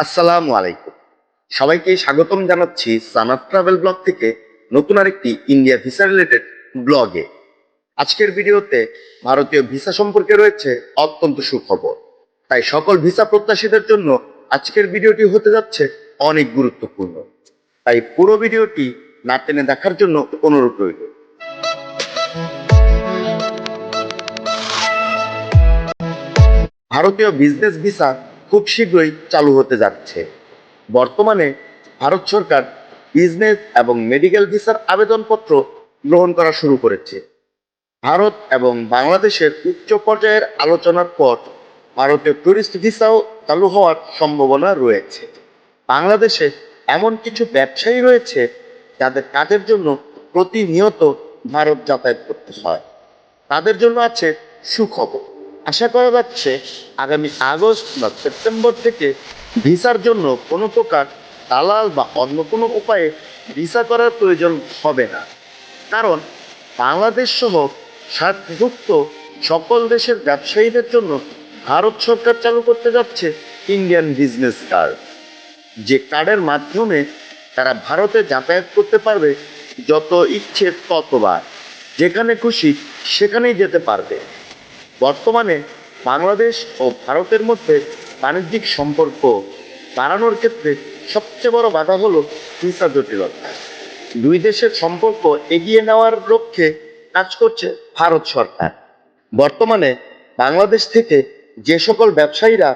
আসসালামু আলাইকুম। সবাইকে স্বাগতম জানাচ্ছি সানাত ট্রাভেল ব্লগ থেকে নতুন আরেকটি ইন্ডিয়া ভিসা রিলেটেড ব্লগে। আজকের ভিডিওতে ভারতীয় ভিসা সম্পর্কে রয়েছে অত্যন্ত সুখবর। তাই সকল ভিসা প্রত্যাশীদের জন্য আজকের ভিডিওটি হতে যাচ্ছে অনেক গুরুত্বপূর্ণ। তাই পুরো ভিডিওটি না টেনে দেখার জন্য অনুরোধ রইল। ভারতীয় বিজনেস ভিসা খুব শীঘ্রই চালু হতে যাচ্ছে। বর্তমানে ভারত সরকার বিজনেস এবং মেডিকেল ভিসার আবেদনপত্র গ্রহণ করা শুরু করেছে। ভারত এবং বাংলাদেশের উচ্চ পর্যায়ের আলোচনার পর ভারতীয় ট্যুরিস্ট ভিসাও চালু হওয়ার সম্ভাবনা রয়েছে। বাংলাদেশে এমন কিছু ব্যবসায়ী রয়েছে যাদের কাজের জন্য প্রতিনিয়ত ভারত যাতায়াত করতে হয়। তাদের জন্য আছে সুখবর। আশা করা যাচ্ছে আগামী আগস্ট বা সেপ্টেম্বর থেকে ভিসার জন্য কোনো প্রকার দালাল বা অন্য কোনো উপায়ে ভিসা করার প্রয়োজন হবে না। কারণ বাংলাদেশ সহ সার্কভুক্ত সকল দেশের ব্যবসায়ীদের জন্য ভারত সরকার চালু করতে যাচ্ছে ইন্ডিয়ান বিজনেস কার্ড, যে কার্ডের মাধ্যমে তারা ভারতে যাতায়াত করতে পারবে যত ইচ্ছে ততবার, যেখানে খুশি সেখানেই যেতে পারবে। বর্তমানে বাংলাদেশ ও ভারতের মধ্যে বাণিজ্যিক সম্পর্ক বাড়ানোর ক্ষেত্রে সবচেয়ে বড় বাধা হলো ভিসা জটিলতা। দুই দেশের সম্পর্ক এগিয়ে নেওয়ার লক্ষ্যে কাজ করছে ভারত সরকার। বর্তমানে বাংলাদেশ থেকে যে সকল ব্যবসায়ীরা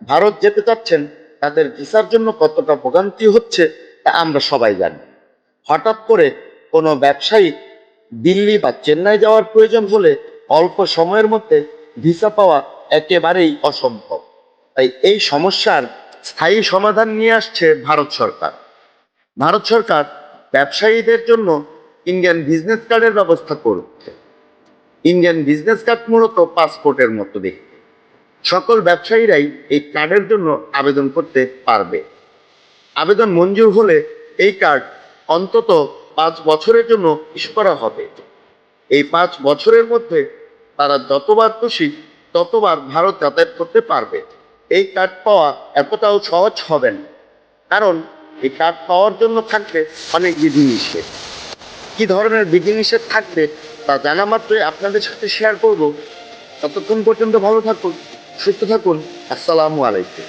ভারত যেতে চাচ্ছেন তাদের ভিসার জন্য কতটা ভোগান্তি হচ্ছে তা আমরা সবাই জানি। হঠাৎ করে কোনো ব্যবসায়ী দিল্লি বা চেন্নাই যাওয়ার প্রয়োজন হলে অল্প সময়ের মধ্যে ভিসা পাওয়া একেবারেই অসম্ভব। তাই এই সমস্যার স্থায়ী সমাধান নিয়ে আসছে ভারত সরকার। ভারত সরকার ব্যবসায়ীদের জন্য ইন্ডিয়ান বিজনেস কার্ডের ব্যবস্থা করছে। ইন্ডিয়ান বিজনেস কার্ড মূলত পাসপোর্টের মতো দেখতে। সকল ব্যবসায়ীরাই এই কার্ডের জন্য আবেদন করতে পারবে। আবেদন মঞ্জুর হলে এই কার্ড অন্তত 5 বছরের জন্য ইস্যু করা হবে। এই 5 বছরের মধ্যে তারা যতবার খুশি ততবার ভারত যাতায়াত করতে পারবে। এই কার্ড পাওয়া এতটাও সহজ হবে না, কারণ এই কার্ড পাওয়ার জন্য থাকবে অনেক বিধিনিষেধ। কি ধরনের বিধিনিষেধ থাকবে তা জানা মাত্রই আপনাদের সাথে শেয়ার করব। ততক্ষণ পর্যন্ত ভালো থাকুন, সুস্থ থাকুন। আসসালামু আলাইকুম।